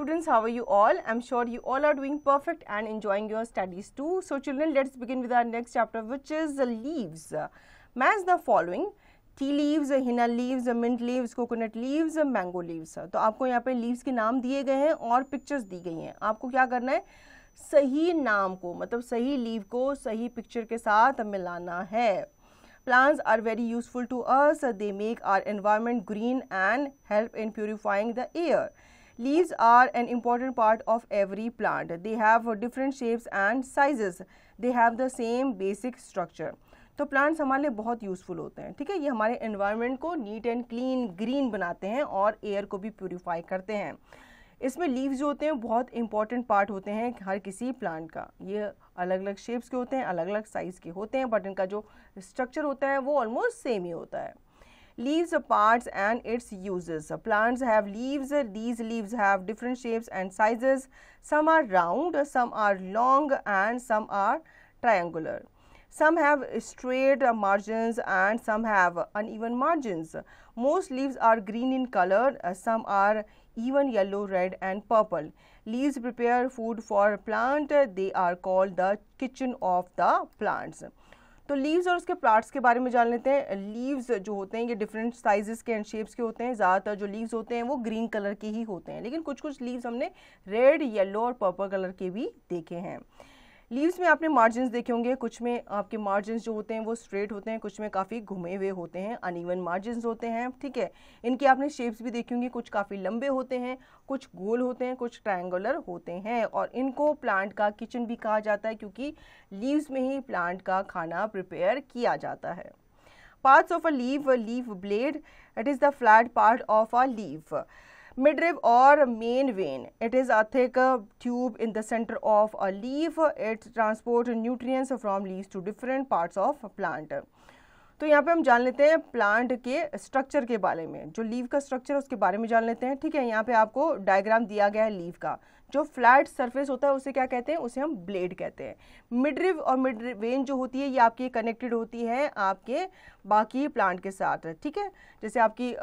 students, how are you all? I'm sure you all are doing perfect and enjoying your studies too. So children, let's begin with our next chapter, which is the leaves. Match the following: tea leaves, henna leaves, mint leaves, coconut leaves, mango leaves. तो आपको यहाँ पे leaves के नाम दिए गए हैं और पिक्चर्स दी गई हैं। आपको क्या करना है, सही नाम को मतलब सही लीव को सही पिक्चर के साथ मिलाना है। Plants are very useful to us. They make our environment green and help in purifying the air. Leaves are an important part of every plant. They have different shapes and sizes. They have the same basic structure. तो plants हमारे लिए बहुत useful होते हैं, ठीक है। ये हमारे एनवायरनमेंट को नीट एंड क्लीन ग्रीन बनाते हैं और एयर को भी प्यूरिफाई करते हैं। इसमें लीव्स जो होते हैं बहुत इंपॉर्टेंट पार्ट होते हैं हर किसी प्लांट का। ये अलग अलग शेप्स के होते हैं, अलग अलग साइज़ के होते हैं, बट इनका जो स्ट्रक्चर होता है वो ऑलमोस्ट सेम ही होता है। Leaves, parts and its uses. Plants have leaves. These leaves have different shapes and sizes. Some are round, some are long and some are triangular. Some have straight margins and some have uneven margins. Most leaves are green in color. Some are even yellow, red and purple. Leaves prepare food for plant. They are called the kitchen of the plants. तो leaves और उसके plants के बारे में जान लेते हैं। Leaves जो होते हैं ये डिफरेंट साइजेस के एंड शेप्स के होते हैं। ज़्यादातर जो लीव्स होते हैं वो ग्रीन कलर के ही होते हैं, लेकिन कुछ कुछ लीव्स हमने रेड, येलो और पर्पल कलर के भी देखे हैं। लीव्स में आपने मार्जिन्स देखे होंगे, कुछ में आपके मार्जिन्स जो होते हैं वो स्ट्रेट होते हैं, कुछ में काफ़ी घुमे हुए होते हैं, अनइवन मार्जिन्स होते हैं, ठीक है। इनकी आपने शेप्स भी देखी होंगी, कुछ काफ़ी लंबे होते हैं, कुछ गोल होते हैं, कुछ ट्रायंगुलर होते हैं। और इनको प्लांट का किचन भी कहा जाता है क्योंकि लीव्स में ही प्लांट का खाना प्रिपेयर किया जाता है। Parts of a leaf blade, it is the flat part of a leaf. Midrib or main vein, it is a thick tube in the center of a leaf. It transports nutrients from leaves to different parts of plant. तो यहाँ पे हम जान लेते हैं plant के structure के बारे में। जो लीव का स्ट्रक्चर है उसके बारे में जान लेते हैं, ठीक है। यहाँ पे आपको डायग्राम दिया गया है लीव का। जो फ्लैट सरफेस होता है उसे क्या कहते हैं, उसे हम ब्लेड कहते हैं। मिडरिब और मिड वेन जो होती है ये आपकी कनेक्टेड होती है आपके बाकी प्लांट के साथ, ठीक है। जैसे आपकी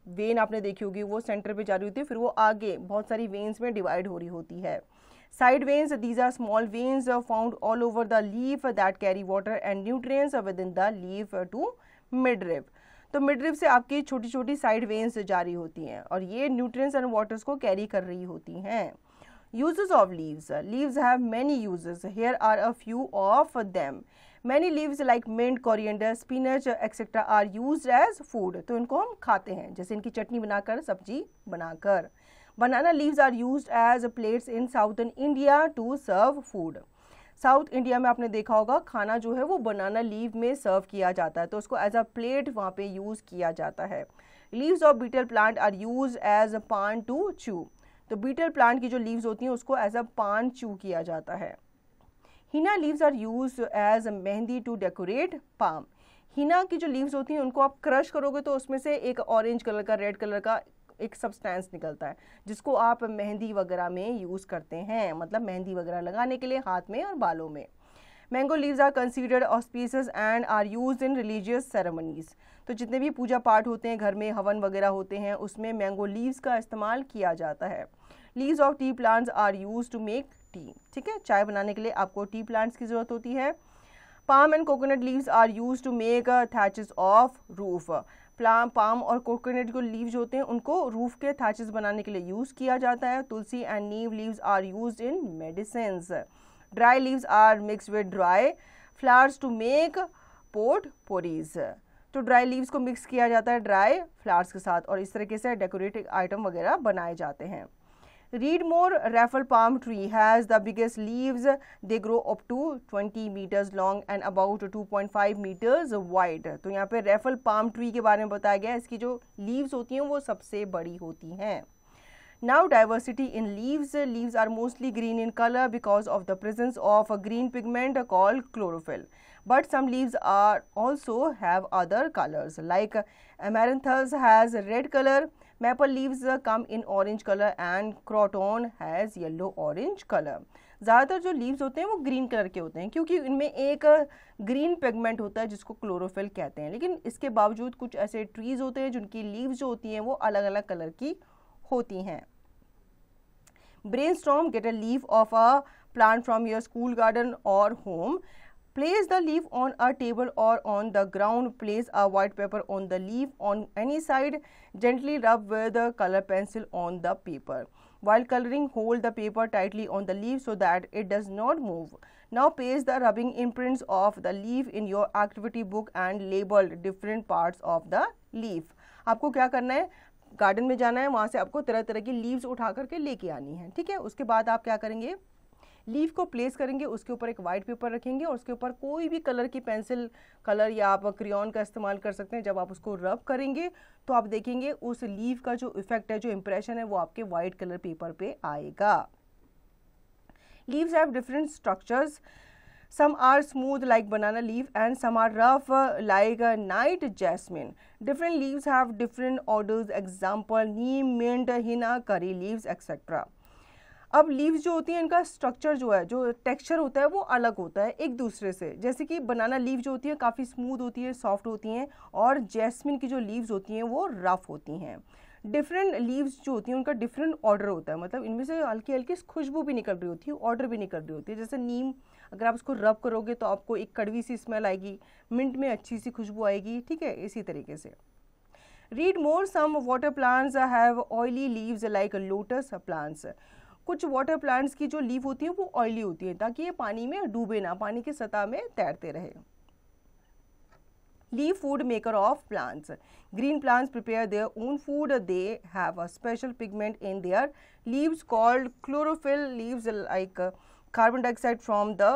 वेन आपने देखी होगी वो सेंटर पे जा रही होती है, फिर वो आगे बहुत सारी वेन्स में डिवाइड हो रही होती है। Side veins, these are small veins found all over the leaf that carry water and nutrients within the leaf to midrib. तो मिडरिब से आपकी छोटी छोटी साइड वेन्स जारी होती हैं और ये न्यूट्रिएंट्स एंड वाटर्स को कैरी कर रही होती हैं। Uses of leaves. Leaves have many uses. Here are a few of them. Many leaves like mint, coriander, spinach, etc. are used as food. तो इनको हम खाते हैं, जैसे इनकी चटनी बनाकर, सब्जी बनाकर। Banana leaves are used as plates in southern India to serve food. South India में आपने देखा होगा खाना जो है वो बनाना लीव में सर्व किया जाता है, तो उसको एज अ प्लेट वहाँ पे यूज़ किया जाता है। Leaves of betel plant are used as a pan to chew. तो बीटल प्लांट की जो लीव्स होती हैं उसको एज अ पान चू किया जाता है। Henna leaves are used as mehndi to decorate palm. Henna की जो लीव्स होती हैं उनको आप क्रश करोगे तो उसमें से एक ऑरेंज कलर का, रेड कलर का एक सब्सटेंस निकलता है जिसको आप मेहंदी वगैरह में यूज़ करते हैं, मतलब मेहंदी वगैरह लगाने के लिए हाथ में और बालों में। Mango leaves are considered auspicious and are used in religious ceremonies. तो जितने भी पूजा पाठ होते हैं, घर में हवन वगैरह होते हैं, उसमें मैंगो लीव्स का इस्तेमाल किया जाता है। Leaves of tea plants are used to make tea, ठीक है। चाय बनाने के लिए आपको टी प्लांट्स की ज़रूरत होती है। Palm and coconut leaves are used to make thatches of roof. Palm और कोकोनट को लीव्स होते हैं उनको रूफ के थैचेस बनाने के लिए यूज़ किया जाता है। Tulsi and neem leaves are used in medicines. Dry leaves are mixed with dry flowers to make potpourris. तो ड्राई लीव्स को मिक्स किया जाता है ड्राई फ्लावर्स के साथ और इस तरीके से डेकोरेटिव आइटम वगैरह बनाए जाते हैं। Reedmore raffle palm tree has the biggest leaves. They grow up to 20 meters long and about 2.5 meters wide. तो यहाँ पे raffle palm tree के बारे में बताया गया है, इसकी जो leaves होती हैं वो सबसे बड़ी होती हैं। Now diversity in leaves. Leaves are mostly green in color because of the presence of a green pigment called chlorophyll. But some leaves are also have other colors like amaranthus has red color. Maple leaves come in orange color and croton has yellow orange color. ज़्यादातर जो leaves होते हैं वो green colour के होते हैं क्योंकि इनमें एक ग्रीन पिगमेंट होता है जिसको क्लोरोफिल कहते हैं, लेकिन इसके बावजूद कुछ ऐसे ट्रीज होते हैं जिनकी लीव्स जो होती हैं वो अलग अलग कलर की होती हैं। Brainstorm, get a leaf of a plant from your school garden or home. Place the leaf on a table or on the ground. Place a white paper on the leaf on any side. Gently rub with a color pencil on the paper. While coloring, hold the paper tightly on the leaf so that it does not move. Now paste the rubbing imprints of the leaf in your activity book and label different parts of the leaf. आपको क्या करना है, garden में जाना है, वहाँ से आपको तरह तरह की लीव्स उठा करके लेके आनी है, ठीक है। उसके बाद आप क्या करेंगे, लीफ को प्लेस करेंगे, उसके ऊपर एक वाइट पेपर रखेंगे और उसके ऊपर कोई भी कलर की पेंसिल कलर या आप क्रेयॉन का इस्तेमाल कर सकते हैं। जब आप उसको रब करेंगे तो आप देखेंगे उस लीफ का जो इफेक्ट है, जो इंप्रेशन है, वो आपके वाइट कलर पेपर पे आएगा। Leaves have different structures. Some are smooth like banana leaf and some are rough like night jasmine. Different leaves have different odors. Example, neem, mint, henna, curry leaves, etc. अब leaves जो होती हैं इनका structure जो है, जो texture होता है वो अलग होता है एक दूसरे से। जैसे कि बनाना लीव जो होती है काफ़ी स्मूथ होती है, सॉफ्ट होती हैं, और जैस्मिन की जो लीव्स होती हैं वो रफ होती हैं। डिफरेंट लीव्स जो होती हैं उनका डिफरेंट ऑर्डर होता है, मतलब इनमें से हल्की हल्की खुशबू भी निकल रही होती है, ऑर्डर भी निकल रही होती है। जैसे नीम, अगर आप उसको रब करोगे तो आपको एक कड़वी सी स्मेल आएगी, मिंट में अच्छी सी खुशबू आएगी, ठीक है, इसी तरीके से। Read more, some water plants have oily leaves like lotus plants. कुछ वाटर प्लांट्स की जो लीव होती है वो ऑयली होती है ताकि ये पानी में डूबे ना, पानी की सतह में तैरते रहे। Leaf food maker of plants. Green plants prepare their own food. They have a special pigment in their leaves called chlorophyll. Leaves like carbon dioxide from the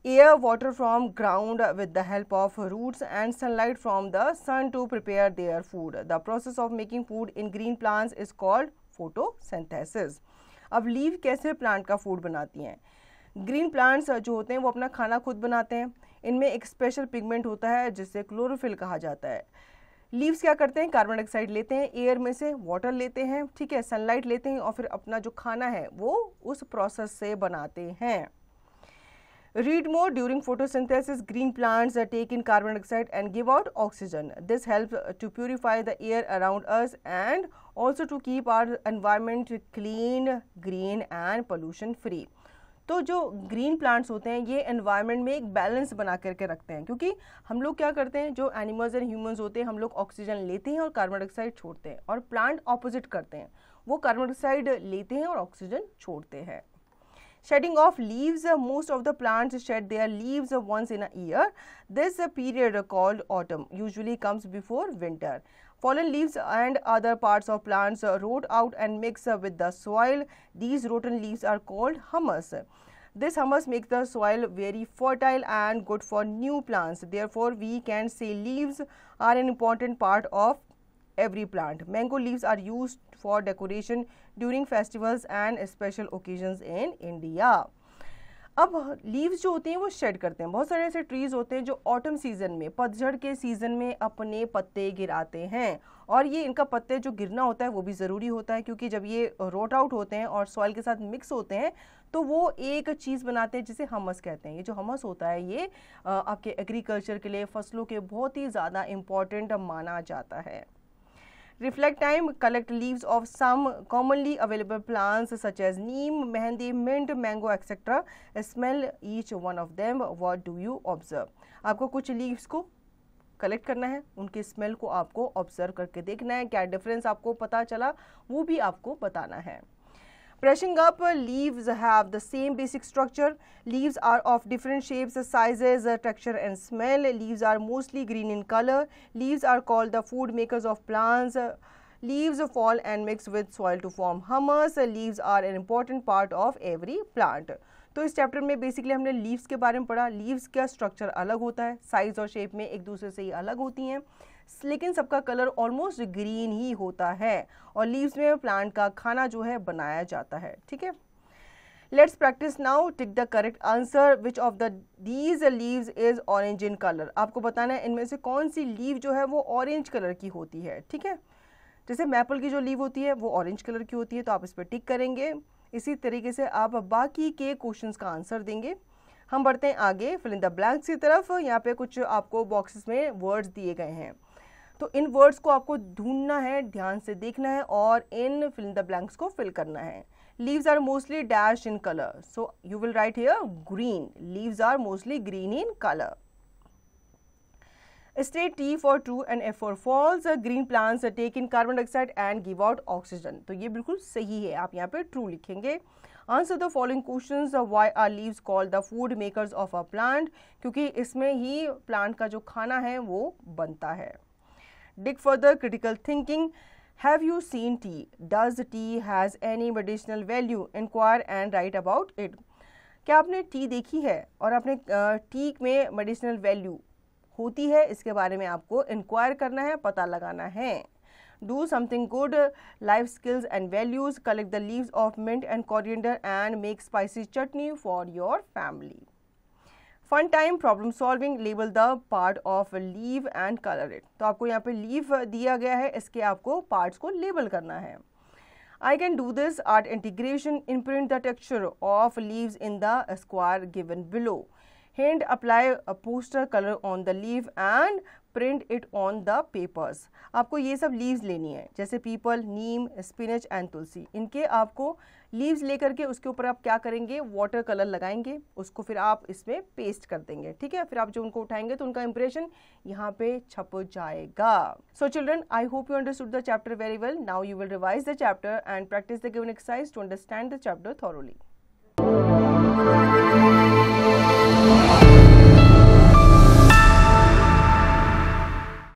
air, water from ground with the help of roots, and sunlight from the sun to prepare their food. The process of making food in green plants is called photosynthesis. अब leave कैसे plant का food बनाती हैं? Green plants जो होते हैं वो अपना खाना खुद बनाते हैं। इनमें एक स्पेशल पिगमेंट होता है जिसे क्लोरोफिल कहा जाता है। लीव्स क्या करते हैं, कार्बन डाइऑक्साइड लेते हैं एयर में से, वाटर लेते हैं, ठीक है, सनलाइट लेते हैं और फिर अपना जो खाना है वो उस प्रोसेस से बनाते हैं। Read more. During photosynthesis, green plants take in carbon dioxide and give out oxygen. This helps to purify the air around us and also to keep our environment clean, green and pollution free. तो जो green plants होते हैं ये environment में एक balance बना करके रखते हैं, क्योंकि हम लोग क्या करते हैं, जो एनिमल्स एंड ह्यूमंस होते हैं, हम लोग ऑक्सीजन लेते हैं और कार्बन डाइऑक्साइड छोड़ते हैं, और प्लांट ऑपोजिट करते हैं, वो कार्बन डाइऑक्साइड लेते हैं और ऑक्सीजन छोड़ते हैं। Shedding of leaves. Most of the plants shed their leaves once in a year. This period called autumn usually comes before winter. Fallen leaves and other parts of plants rot out and mix with the soil. These rotten leaves are called humus. This humus makes the soil very fertile and good for new plants. Therefore, we can say leaves are an important part of every plant. Mango leaves are used for decoration during festivals and special occasions in India. अब leaves जो होते हैं वो shade करते हैं। बहुत सारे ऐसे ट्रीज होते हैं जो ऑटम सीजन में, पतझड़ के सीजन में अपने पत्ते गिराते हैं, और ये इनका पत्ते जो गिरना होता है वो भी ज़रूरी होता है, क्योंकि जब ये रोट आउट होते हैं और सॉइल के साथ मिक्स होते हैं तो वो एक चीज़ बनाते हैं जिसे हमस कहते हैं। ये जो हमस होता है ये आपके एग्रीकल्चर के लिए, फसलों के बहुत ही ज़्यादा इम्पॉर्टेंट माना जाता है। Reflect time. Collect leaves of some commonly available plants such as neem, mehendi, mint, mango, etc. Smell each one of them. What do you observe? आपको कुछ leaves को कलेक्ट करना है, उनके स्मेल को आपको ऑब्जर्व करके देखना है, क्या डिफरेंस आपको पता चला वो भी आपको बताना है। Brushing up, leaves have the same basic structure. Leaves are of different shapes, sizes, texture and smell. Leaves are mostly green in color. Leaves are called the food makers of plants. Leaves fall and mix with soil to form humus. Leaves are an important part of every plant. तो इस chapter में basically हमने leaves के बारे में पढ़ा। Leaves का structure अलग होता है, साइज और शेप में एक दूसरे से ही अलग होती हैं, लेकिन सबका कलर ऑलमोस्ट ग्रीन ही होता है, और लीव्स में प्लांट का खाना जो है बनाया जाता है, ठीक है। Let's practice now. Tick the correct answer. Which of these leaves is orange in colour. आपको बताना है इनमें से कौन सी लीव जो है वो ऑरेंज कलर की होती है, ठीक है। जैसे मैपल की जो लीव होती है वो ऑरेंज कलर की होती है, तो आप इस पर टिक करेंगे। इसी तरीके से आप बाकी के क्वेश्चंस का आंसर देंगे। हम बढ़ते हैं आगे फिल इन द ब्लैंक्स की तरफ। यहाँ पे कुछ आपको बॉक्सेस में वर्ड्स दिए गए हैं, तो इन वर्ड्स को आपको ढूंढना है, ध्यान से देखना है और इन फिल इन द ब्लैंक्स को फिल करना है। Leaves are mostly dash in color. So you will write here green. Leaves are mostly green in color. State T for true and F for false. Green plants take in carbon dioxide and give out oxygen. तो ये बिल्कुल सही है, आप यहाँ पे true लिखेंगे. Answer the following questions. Why are leaves called the food makers of a plant? क्योंकि इसमें ही plant का जो खाना है वो बनता है. Dig further critical thinking. Have you seen tea? Does tea has any medicinal value? Inquire and write about it. क्या आपने टी देखी है और आपने टी में मेडिसिनल वैल्यू होती है, इसके बारे में आपको इंक्वायर करना है, पता लगाना है. Do something good, life skills and values. Collect the leaves of mint and coriander and make spicy chutney for your family. Fun time, problem solving. Label the part of a leaf and color it. तो आपको यहाँ पे leaf दिया गया है, इसके आपको parts को label करना है. I can do this. Art integration. Imprint the texture of leaves in the square given below. Hint, apply a poster color on the leaf and print it on the papers. आपको ये सब leaves लेनी है, जैसे people, Neem, spinach and तुलसी. इनके आपको leaves लेकर के उसके ऊपर आप क्या करेंगे, वाटर कलर लगाएंगे, उसको फिर आप इसमें पेस्ट कर देंगे. ठीक है, फिर आप जो उनको उठाएंगे तो उनका इंप्रेशन यहाँ पे छप जाएगा. So children, I hope you understood the chapter very well. Now you will revise the chapter and practice the given exercise to understand the chapter thoroughly.